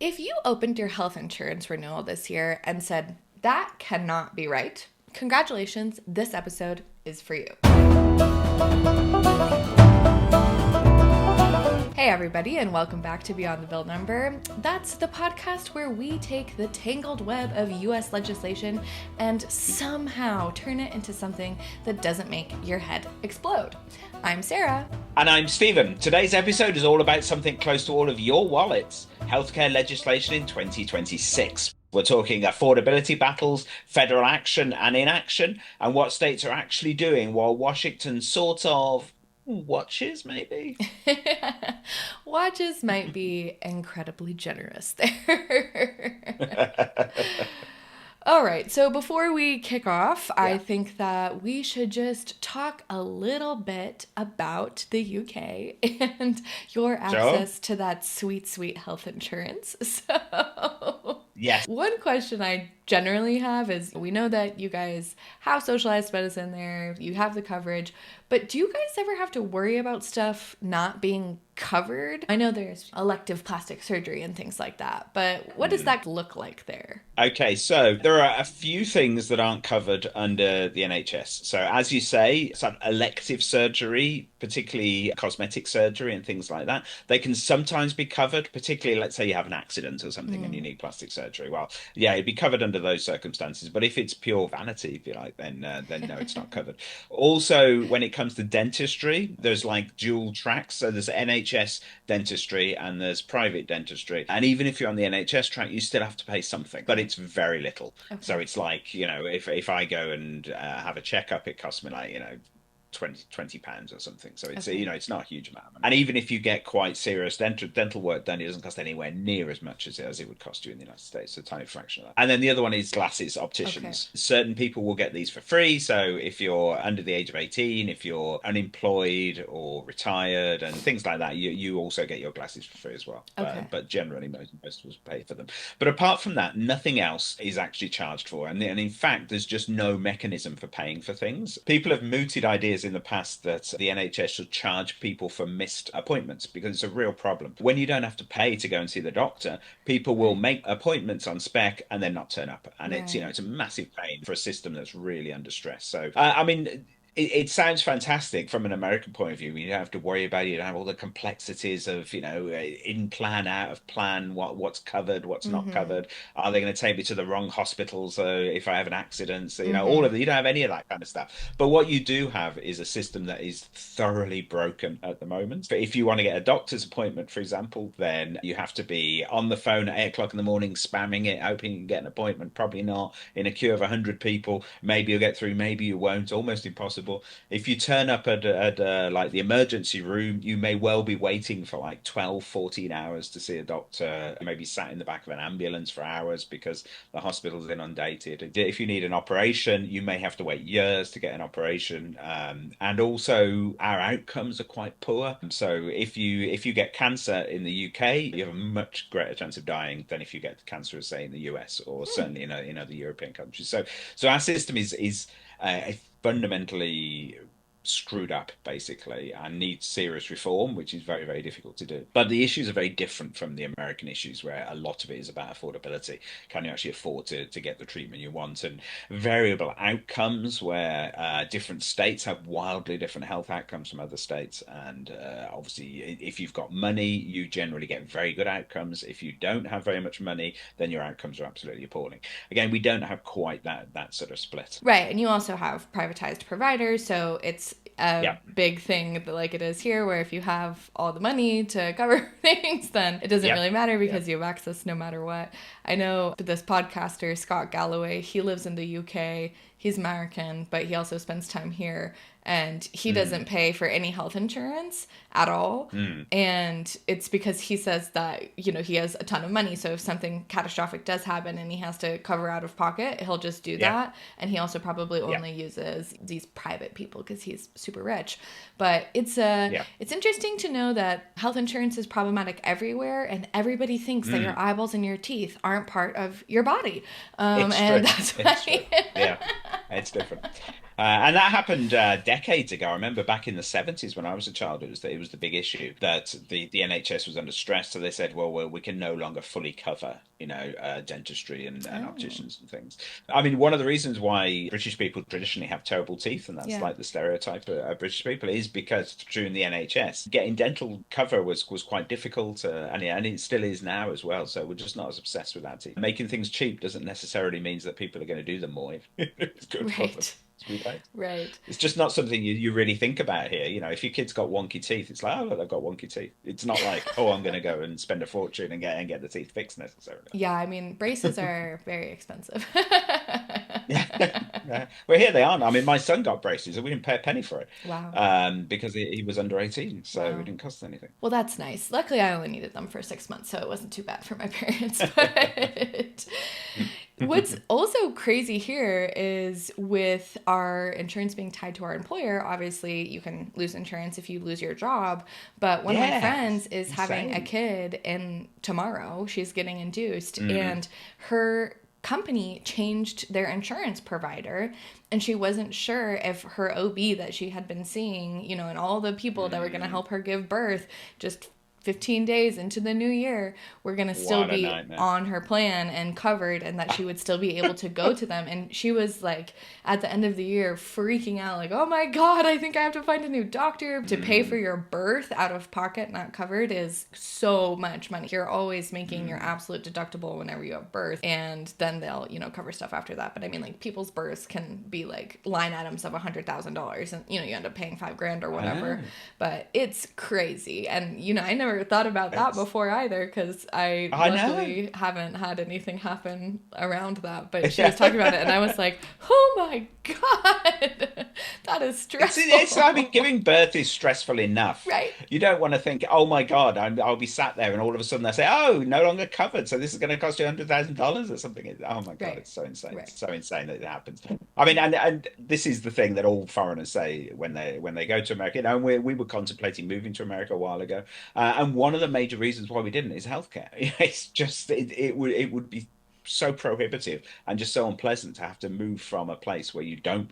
If you opened your health insurance renewal this year and said, that cannot be right, congratulations, this episode is for you. Hey everybody, and welcome back to Beyond the Bill Number. That's the podcast where we take the tangled web of US legislation and somehow turn it into something that doesn't make your head explode. I'm Sarah. And I'm Stephen. Today's episode is all about something close to all of your wallets: healthcare legislation in 2026. We're talking affordability battles, federal action and inaction, and what states are actually doing while Washington sort of watches, maybe? Watches might be incredibly generous there. All right, so before we kick off, I think that we should just talk a little bit about the UK and your access to that sweet, sweet health insurance. So, yes. One question I generally have is, we know that you guys have socialized medicine there, you have the coverage, but do you guys ever have to worry about stuff not being covered? I know there's elective plastic surgery and things like that, but what does that look like there? Okay, so there are a few things that aren't covered under the NHS. So as you say, some elective surgery, particularly cosmetic surgery and things like that, they can sometimes be covered, particularly let's say you have an accident or something and you need plastic surgery. Well, yeah, it'd be covered under those circumstances. But if it's pure vanity, if you like, then no, it's not covered. Also, when it comes to dentistry, there's like dual tracks. So there's NHS dentistry and there's private dentistry. And even if you're on the NHS track, you still have to pay something, but it's very little. Okay. So it's like, if I go and have a checkup, it costs me like, 20 pounds or something. So it's, okay. It's not a huge amount. And even if you get quite serious dental work done, it doesn't cost anywhere near as much as it would cost you in the United States. So a tiny fraction of that. And then the other one is glasses, opticians. Okay. Certain people will get these for free. So if you're under the age of 18, if you're unemployed or retired and things like that, you also get your glasses for free as well. Okay. But generally, most of us pay for them. But apart from that, nothing else is actually charged for. And in fact, there's just no mechanism for paying for things. People have mooted ideas in the past that the NHS should charge people for missed appointments because it's a real problem. When you don't have to pay to go and see the doctor, people will make appointments on spec and then not turn up. And it's, it's a massive pain for a system that's really under stress. So, it sounds fantastic from an American point of view. You don't have to worry about it. You don't have all the complexities of, in plan, out of plan, what's covered, what's not covered. Are they going to take me to the wrong hospital? So if I have an accident, so, all of it, you don't have any of that kind of stuff. But what you do have is a system that is thoroughly broken at the moment. But if you want to get a doctor's appointment, for example, then you have to be on the phone at 8 o'clock in the morning, spamming it, hoping you can get an appointment. Probably not. In a queue of 100 people, maybe you'll get through, maybe you won't. Almost impossible. If you turn up at like the emergency room, you may well be waiting for like 12, 14 hours to see a doctor. You may be sat in the back of an ambulance for hours because the hospital's inundated. If you need an operation, you may have to wait years to get an operation. And also our outcomes are quite poor. So if you get cancer in the UK, you have a much greater chance of dying than if you get cancer, say, in the US or certainly in other European countries. So our system is fundamentally screwed up, basically, and needs serious reform, which is very, very difficult to do. But the issues are very different from the American issues, where a lot of it is about affordability. Can you actually afford to get the treatment you want? And variable outcomes, where different states have wildly different health outcomes from other states. And obviously, if you've got money, you generally get very good outcomes. If you don't have very much money, then your outcomes are absolutely appalling. Again, we don't have quite that sort of split. Right. And you also have privatized providers, so it's a big thing like it is here, where if you have all the money to cover things, then it doesn't really matter because you have access no matter what. I know this podcaster, Scott Galloway, he lives in the UK. He's American, but he also spends time here, and he doesn't pay for any health insurance at all. And it's because he says that, he has a ton of money. So if something catastrophic does happen and he has to cover out of pocket, he'll just do that. And he also probably only uses these private people because he's super rich. But it's interesting to know that health insurance is problematic everywhere, and everybody thinks that your eyeballs and your teeth aren't part of your body. It's and true. That's why. It's true. Yeah, it's different. And that happened decades ago. I remember back in the 70s when I was a child, it was the big issue that the NHS was under stress. So they said, well, we can no longer fully cover, dentistry and Oh, opticians and things. I mean, one of the reasons why British people traditionally have terrible teeth, and that's yeah. like the stereotype of British people, is because during the NHS, getting dental cover was quite difficult, and it still is now as well. So we're just not as obsessed with that teeth. Making things cheap doesn't necessarily means that people are going to do them more. It's good for them. Right. We don't. Right. It's just not something you really think about here. If your kid's got wonky teeth, it's like, oh, look, they've got wonky teeth. It's not like, oh, I'm going to go and spend a fortune and get the teeth fixed necessarily. Yeah, I mean, braces are very expensive. Yeah. Yeah. Well, here they aren't. I mean, my son got braces and we didn't pay a penny for it Wow. because he was under 18, so it Wow. didn't cost anything. Well, that's nice. Luckily, I only needed them for 6 months, so it wasn't too bad for my parents. But what's also crazy here is with our insurance being tied to our employer, obviously you can lose insurance if you lose your job. But one of my Yeah, friends it's is having a insane. kid and tomorrow she's getting induced Mm. and her company changed their insurance provider and she wasn't sure if her OB that she had been seeing, and all the people that were going to Mm. help her give birth just 15 days into the new year were going to still What a be nightmare. on her plan and covered and that she would still be able to go to them. And she was like at the end of the year freaking out like, oh my God, I think I have to find a new doctor. To pay for Mm. your birth out of pocket, not covered, is so much money. You're always making your Mm. absolute deductible whenever you have birth. And then they'll, cover stuff after that. But I mean, like people's births can be like line items of $100,000 and, you end up paying 5 grand or I whatever. know. But it's crazy. And, I never thought about that It's, before either because I I know. luckily haven't had anything happen around that. But she was Yeah. talking about it and I was like, oh my God, that is I mean, stressful. giving birth is stressful enough. Right? You don't want to think, oh my God, I'll be sat there and all of a sudden they say, oh, no longer covered. So this is going to cost you $100,000 or something. Oh my God, Right. it's so insane. Right. It's so insane that it happens. I mean, and this is the thing that all foreigners say when they go to America. We were contemplating moving to America a while ago. And one of the major reasons why we didn't is healthcare. It's just, it would be so prohibitive and just so unpleasant to have to move from a place where you don't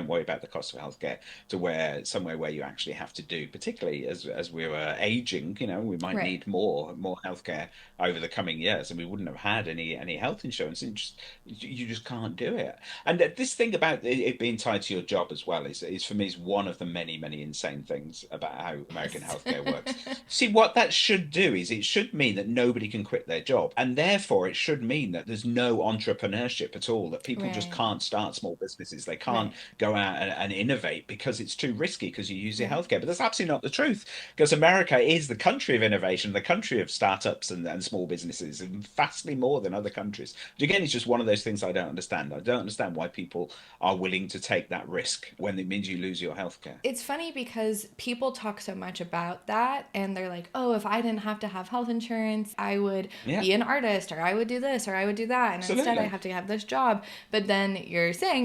worry about the cost of healthcare to somewhere where you actually have to do, particularly as we were aging, we might Right. need more healthcare over the coming years, and we wouldn't have had any health insurance, and you just can't do it. And this thing about it being tied to your job as well is for me is one of the many insane things about how American Yes. healthcare works. See, what that should do is it should mean that nobody can quit their job. And therefore, it should mean that there's no entrepreneurship at all, that people just Right. can't start small businesses. They can't Right. go out and innovate because it's too risky because you use your Right. healthcare. But that's absolutely not the truth because America is the country of innovation, the country of startups and small businesses, and vastly more than other countries. But again, it's just one of those things I don't understand. I don't understand why people are willing to take that risk when it means you lose your healthcare. It's funny because people talk so much about that and they're like, oh, if I didn't have to have health insurance, I would Yeah, be an artist or I would do this or I would do that. And instead, I absolutely. have to have this job. But then you're saying,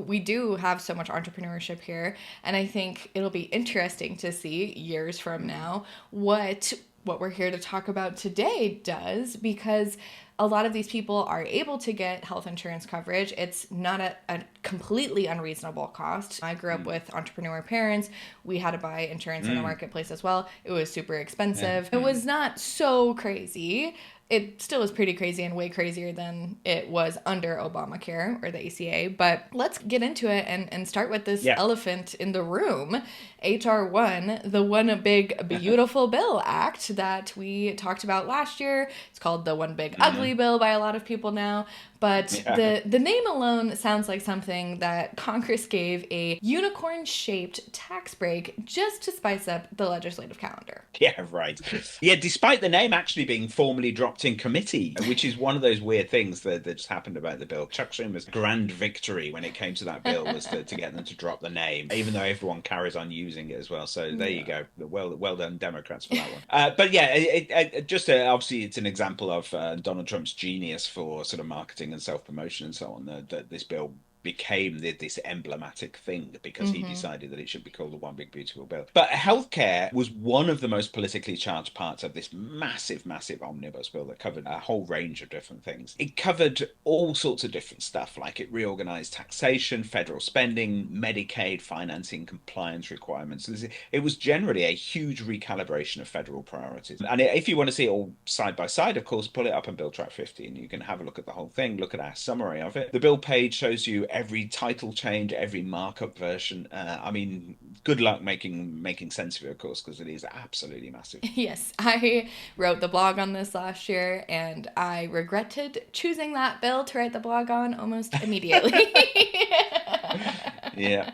we do have so much entrepreneurship here. And I think it'll be interesting to see years from now what we're here to talk about today does because a lot of these people are able to get health insurance coverage. It's not a completely unreasonable cost. I grew up Mm, with entrepreneur parents. We had to buy insurance in the mm, marketplace as well. It was super yeah, expensive. It mm. was not so crazy. It still is pretty crazy and way crazier than it was under Obamacare or the ACA. But let's get into it and start with this Yeah. elephant in the room, HR 1, the One Big Beautiful Bill Act that we talked about last year. It's called the One Big Ugly Mm, Bill by a lot of people now. But yeah. the name alone sounds like something that Congress gave a unicorn shaped tax break just to spice up the legislative calendar. Yeah, right. Yeah, despite the name actually being formally dropped in committee, which is one of those weird things that just happened about the bill. Chuck Schumer's grand victory when it came to that bill was to get them to drop the name, even though everyone carries on using it as well. So there you Yeah. go. Well done, Democrats, for that one. But yeah, obviously it's an example of Donald Trump's genius for sort of marketing and self-promotion and so on. That this bill became this emblematic thing because he Mm-hmm. decided that it should be called the One Big Beautiful Bill. But healthcare was one of the most politically charged parts of this massive, massive omnibus bill that covered a whole range of different things. It covered all sorts of different stuff, like it reorganized taxation, federal spending, Medicaid financing, compliance requirements. It was generally a huge recalibration of federal priorities. And if you want to see it all side by side, of course, pull it up on Bill Track 50 and you can have a look at the whole thing, look at our summary of it. The bill page shows you every title change, every markup version. I mean, good luck making sense of it, of course, because it is absolutely massive. Yes, I wrote the blog on this last year, and I regretted choosing that bill to write the blog on almost immediately. Yeah.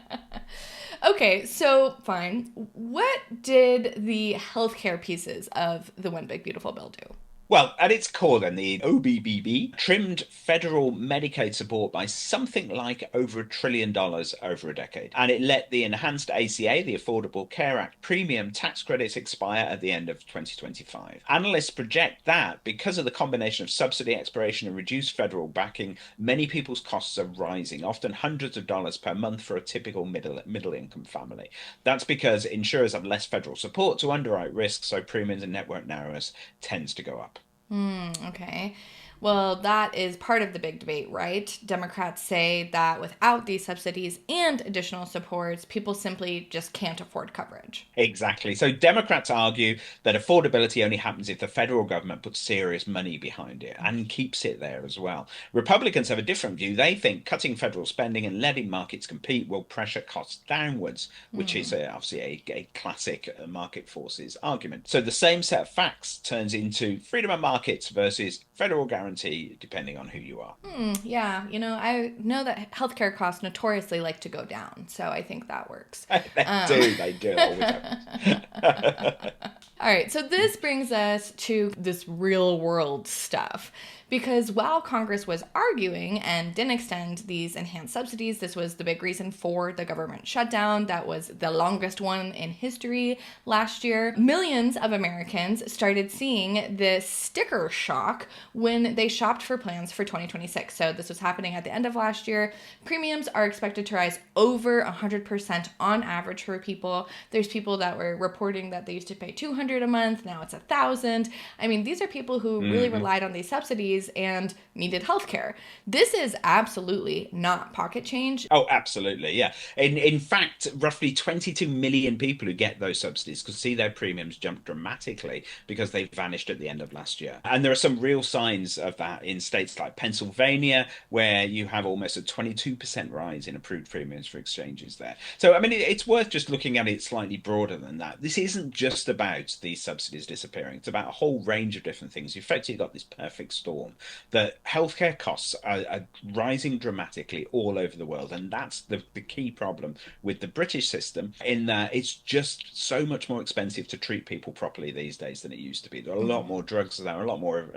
Okay, so fine. What did the healthcare pieces of the One Big Beautiful Bill do? Well, at its core, then, the OBBB trimmed federal Medicaid support by something like over $1 trillion over a decade. And it let the enhanced ACA, the Affordable Care Act premium tax credits expire at the end of 2025. Analysts project that because of the combination of subsidy expiration and reduced federal backing, many people's costs are rising, often hundreds of dollars per month for a typical middle income family. That's because insurers have less federal support to underwrite risks, so premiums and network narrowness tends to go up. Okay. Well, that is part of the big debate, right? Democrats say that without these subsidies and additional supports, people simply just can't afford coverage. Exactly. So Democrats argue that affordability only happens if the federal government puts serious money behind it and keeps it there as well. Republicans have a different view. They think cutting federal spending and letting markets compete will pressure costs downwards, which is obviously a classic market forces argument. So the same set of facts turns into freedom of markets versus federal guarantee, depending on who you are. Yeah, I know that healthcare costs notoriously like to go down, so I think that works. They do, it always happens. All right, so this brings us to this real world stuff. Because while Congress was arguing and didn't extend these enhanced subsidies, this was the big reason for the government shutdown. That was the longest one in history last year. Millions of Americans started seeing this sticker shock when they shopped for plans for 2026. So this was happening at the end of last year. Premiums are expected to rise over 100% on average for people. There's people that were reporting that they used to pay $200 a month. Now it's $1,000. I mean, these are people who really relied on these subsidies and needed healthcare. This is absolutely not pocket change. Oh, absolutely. Yeah. In fact, roughly 22 million people who get those subsidies could see their premiums jump dramatically because they vanished at the end of last year. And there are some real signs of that in states like Pennsylvania, where you have almost a 22% rise in approved premiums for exchanges there. So, I mean, it's worth just looking at it slightly broader than that. This isn't just about these subsidies disappearing. It's about a whole range of different things. You've effectively got this perfect storm that healthcare costs are rising dramatically all over the world. And that's the key problem with the British system, in that it's just so much more expensive to treat people properly these days than it used to be. There are a lot more drugs, there are a lot more,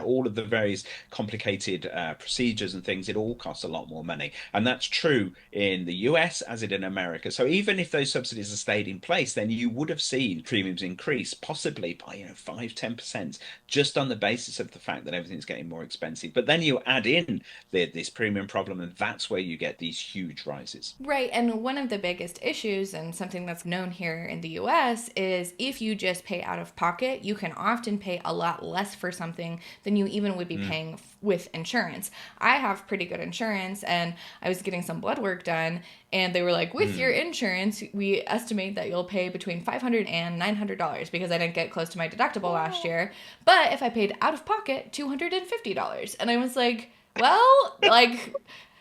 all of the various complicated procedures and things. It all costs a lot more money. And that's true in the US as it in America. So even if those subsidies had stayed in place, then you would have seen premiums increase possibly by 5-10% just on the basis of the fact that everything's getting more expensive. But then you add in this premium problem, and that's where you get these huge rises. Right. And one of the biggest issues, and something that's known here in the US, is if you just pay out of pocket, you can often pay a lot less for something than you even would be paying with insurance. I have pretty good insurance, and I was getting some blood work done, and they were like, with your insurance, we estimate that you'll pay between $500 and $900 because I didn't get close to my deductible last year. But if I paid out of pocket, $250. And I was like, well,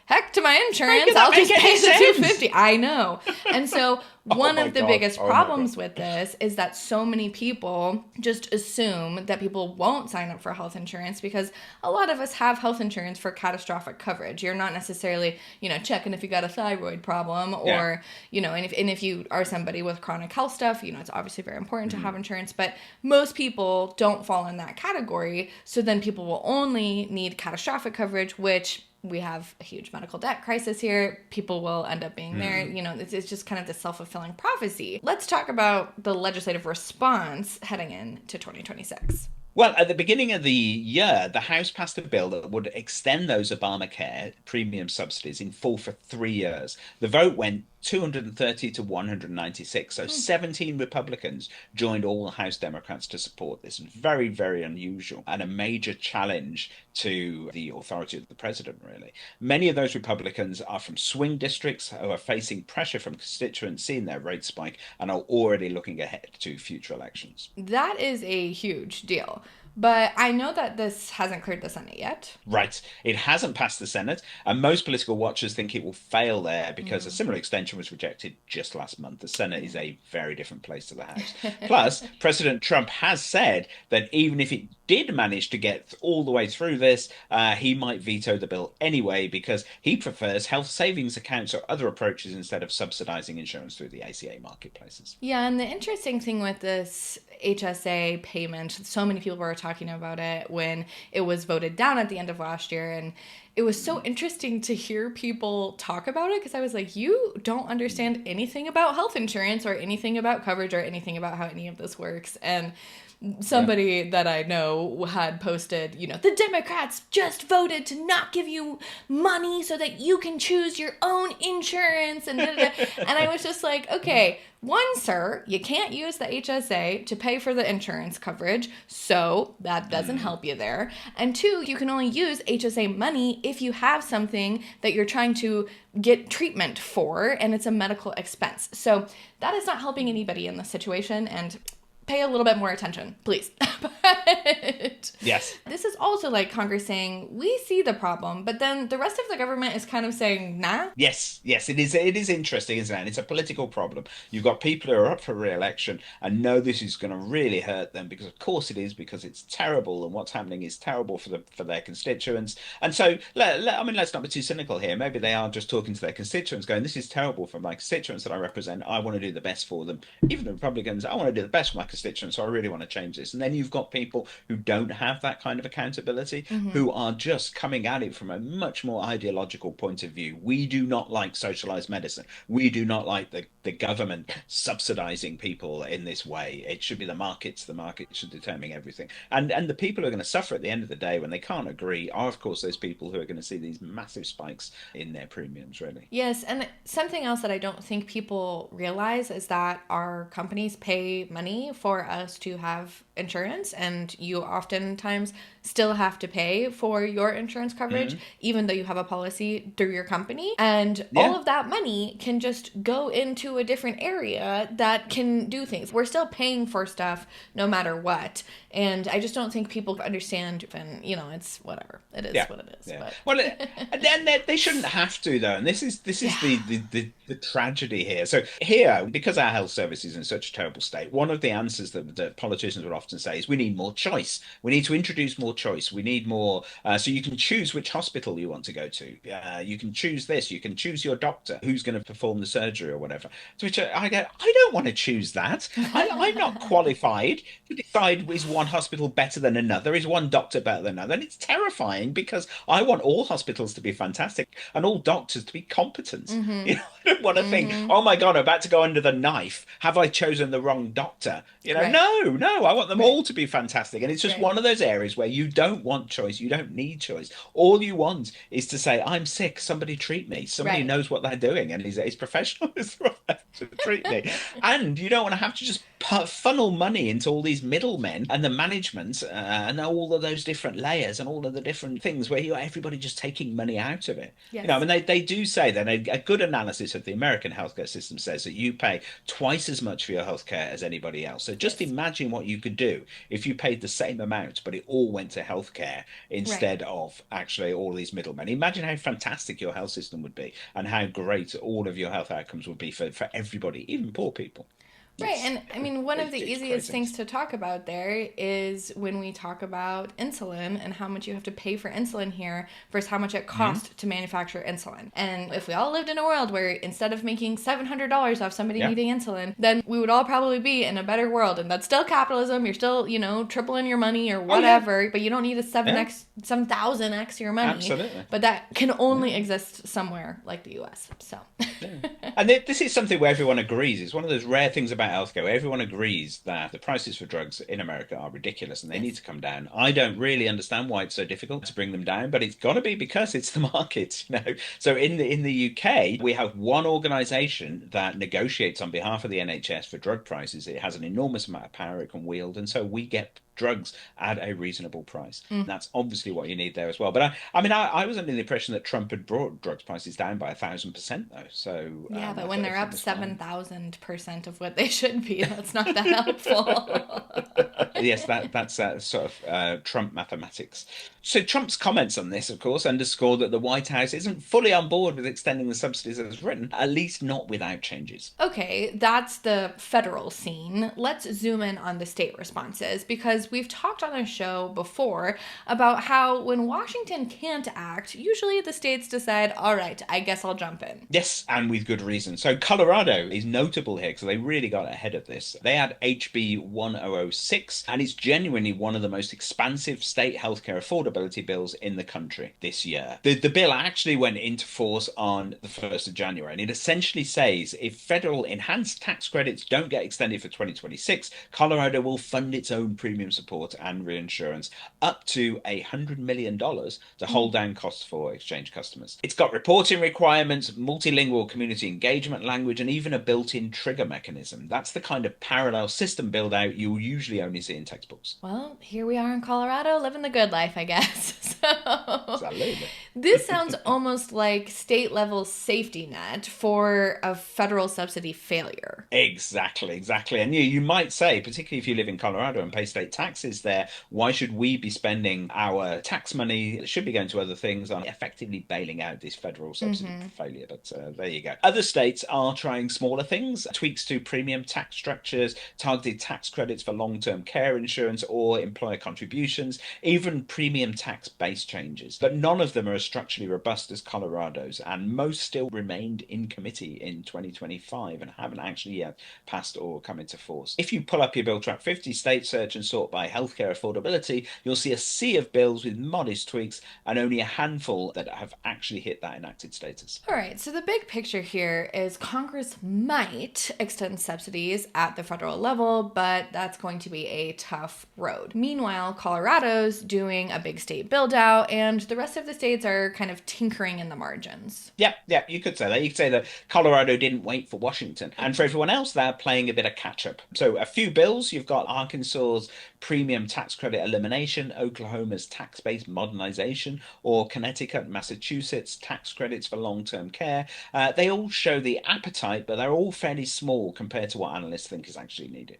heck to my insurance, I'll just pay the $250. I know. And so one of the biggest problems with this is that so many people just assume that people won't sign up for health insurance because a lot of us have health insurance for catastrophic coverage. You're not necessarily, checking if you got a thyroid problem or, and if you are somebody with chronic health stuff, it's obviously very important to have insurance, but most people don't fall in that category. So then people will only need catastrophic coverage, which we have a huge medical debt crisis here. People will end up being there. It's just kind of the self-fulfilling prophecy. Let's talk about the legislative response heading into 2026. Well, at the beginning of the year, the House passed a bill that would extend those Obamacare premium subsidies in full for 3 years. The vote went 230 to 196. So Hmm. 17 Republicans joined all House Democrats to support this. Very, very unusual and a major challenge to the authority of the president, really. Many of those Republicans are from swing districts who are facing pressure from constituents seeing their rate spike and are already looking ahead to future elections. That is a huge deal. But I know that this hasn't cleared the Senate yet. Right. It hasn't passed the Senate, and most political watchers think it will fail there because a Mm. similar extension was rejected just last month. The Senate is a very different place to the House. Plus, President Trump has said that even if it did manage to get all the way through this, he might veto the bill anyway because he prefers health savings accounts or other approaches instead of subsidizing insurance through the ACA marketplaces. Yeah, and the interesting thing with this HSA payment, so many people were talking about it when it was voted down at the end of last year. And it was so interesting to hear people talk about it because I was like, you don't understand anything about health insurance or anything about coverage or anything about how any of this works. And Yeah. somebody that I know had posted, the Democrats just voted to not give you money so that you can choose your own insurance and da, da, da. And I was just like, okay, one, sir, you can't use the HSA to pay for the insurance coverage, so that doesn't help you there. And two, you can only use HSA money if you have something that you're trying to get treatment for and it's a medical expense. So that is not helping anybody in this situation, and pay a little bit more attention, please. But Yes. this is also like Congress saying, we see the problem, but then the rest of the government is kind of saying, nah. Yes, yes, it is. It is interesting, isn't it? And it's a political problem. You've got people who are up for re-election and know this is going to really hurt them because, of course, it is because it's terrible, and what's happening is terrible for their constituents. And so, I mean, let's not be too cynical here. Maybe they are just talking to their constituents, going, "This is terrible for my constituents that I represent. I want to do the best for them." Even the Republicans, I want to do the best for my constituents, so I really want to change this. And then you've got people who don't have that kind of accountability, Mm-hmm. who are just coming at it from a much more ideological point of view. We do not like socialized medicine. We do not like the government subsidizing people in this way. It should be the markets. The market should determine everything. And the people who are going to suffer at the end of the day when they can't agree are, of course, those people who are going to see these massive spikes in their premiums, really. Yes, and something else that I don't think people realize is that our companies pay money for us to have insurance, and you oftentimes still have to pay for your insurance coverage, Mm-hmm. even though you have a policy through your company. And all Yeah. of that money can just go into a different area that can do things. We're still paying for stuff no matter what. And I just don't think people understand, and it's whatever. It is Yeah. what it is. Yeah. But Well, and then they shouldn't have to though, and this is yeah. the tragedy here. So here, because our health service is in such a terrible state, one of the answers that politicians would often say is we need more choice. We need to introduce more choice. We need more, so you can choose which hospital you want to go to. You can choose this. You can choose your doctor who's going to perform the surgery or whatever. To which I go, I don't want to choose that. I'm not qualified to decide is one hospital better than another? Is one doctor better than another? And it's terrifying because I want all hospitals to be fantastic and all doctors to be competent. Mm-hmm. I don't want to think, Mm-hmm. oh my God, I'm about to go under the knife. Have I chosen the wrong doctor? Right. No, I want them Right. all to be fantastic. And it's just Right. one of those areas where you don't want choice. You don't need choice. All you want is to say, I'm sick. Somebody treat me. Somebody Right. knows what they're doing and is professional to treat me. And you don't want to have to just funnel money into all these middlemen and the management and all of those different layers and all of the different things where everybody just taking money out of it. Yes. I mean, they do say that a good analysis of the American healthcare system says that you pay twice as much for your healthcare as anybody else. So just Yes. imagine what you could do if you paid the same amount, but it all went to healthcare Right. instead of actually all these middlemen. Imagine how fantastic your health system would be and how great all of your health outcomes would be for everybody, even poor people. Right, It's and I mean, one of the it's easiest crazy. things to talk about there is when we talk about insulin and how much you have to pay for insulin here versus how much it Mhm. costs to manufacture insulin. And if we all lived in a world where instead of making $700 off somebody Yeah. needing insulin, then we would all probably be in a better world. And that's still capitalism. You're still, tripling your money or Oh yeah. whatever, but you don't need a Yeah. 7,000x your money. Absolutely. But that can only Yeah. exist somewhere like the US. So. Yeah. And this is something where everyone agrees. It's one of those rare things about about healthcare. Everyone agrees that the prices for drugs in America are ridiculous and they need to come down. I don't really understand why it's so difficult to bring them down, but it's got to be because it's the market, So in the UK, we have one organization that negotiates on behalf of the NHS for drug prices. It has an enormous amount of power it can wield, and so we get drugs at a reasonable price. That's obviously what you need there as well. But I was under the impression that Trump had brought drugs prices down by 1,000% though. So yeah, but when they're up 7,000% of what they should be, that's not that helpful. Yes, that's sort of Trump mathematics. So Trump's comments on this, of course, underscore that the White House isn't fully on board with extending the subsidies as written, at least not without changes. Okay, that's the federal scene. Let's zoom in on the state responses, because we've talked on the show before about how when Washington can't act, usually the states decide, all right, I guess I'll jump in. Yes, and with good reason. So Colorado is notable here because they really got ahead of this. They had HB 1006, and it's genuinely one of the most expansive state healthcare affordability bills in the country this year. The bill actually went into force on the 1st of January, and it essentially says if federal enhanced tax credits don't get extended for 2026, Colorado will fund its own premium support and reinsurance up to $100 million to hold down costs for exchange customers. It's got reporting requirements, multilingual community engagement language, and even a built-in trigger mechanism. That's the kind of parallel system build out you'll usually only see in textbooks. Well, here we are in Colorado living the good life, I guess. Absolutely. This sounds almost like state level safety net for a federal subsidy failure. Exactly. And you might say, particularly if you live in Colorado and pay state taxes there, why should we be spending our tax money that should be going to other things on effectively bailing out this federal subsidy failure? But there you go. Other states are trying smaller things, tweaks to premium tax structures, targeted tax credits for long-term care insurance or employer contributions, even premium tax base changes. But none of them are as structurally robust as Colorado's, and most still remained in committee in 2025 and haven't actually yet passed or come into force. If you pull up your Bill Track 50 state search and sort by healthcare affordability, you'll see a sea of bills with modest tweaks and only a handful that have actually hit that enacted status. All right, so the big picture here is Congress might extend subsidies at the federal level, but that's going to be a tough road. Meanwhile, Colorado's doing a big state build out, and the rest of the states are kind of tinkering in the margins. Yeah, you could say that. You could say that Colorado didn't wait for Washington. And for everyone else, they're playing a bit of catch up. So a few bills, you've got Arkansas's premium tax credit elimination, Oklahoma's tax-based modernization, or Connecticut and Massachusetts tax credits for long-term care. They all show the appetite, but they're all fairly small compared to what analysts think is actually needed.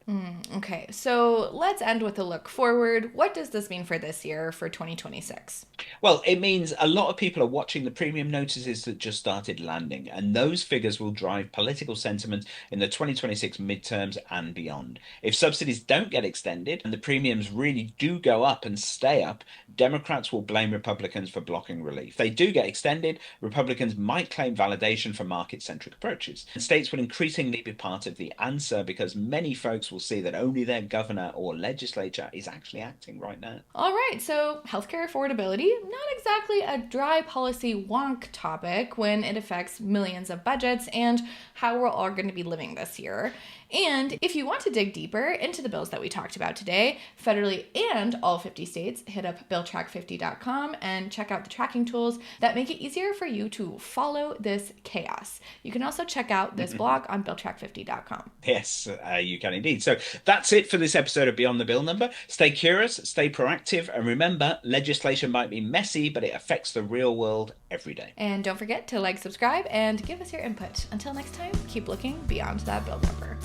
Okay, so let's end with a look forward. What does this mean for this year, for 2026? Well, it means a lot of people are watching the premium notices that just started landing, and those figures will drive political sentiment in the 2026 midterms and beyond. If subsidies don't get extended and the premiums really do go up and stay up, Democrats will blame Republicans for blocking relief. If they do get extended, Republicans might claim validation for market-centric approaches. And states will increasingly be part of the answer because many folks will see that only their governor or legislature is actually acting right now. All right, so healthcare affordability, not exactly a dry policy wonk topic when it affects millions of budgets and how we're all going to be living this year. And if you want to dig deeper into the bills that we talked about today, federally and all 50 states, hit up BillTrack50.com and check out the tracking tools that make it easier for you to follow this chaos. You can also check out this blog on BillTrack50.com. Yes, you can indeed. So that's it for this episode of Beyond the Bill Number. Stay curious, stay proactive, and remember, legislation might be messy, but it affects the real world every day. And don't forget to like, subscribe, and give us your input. Until next time, keep looking beyond that bill number.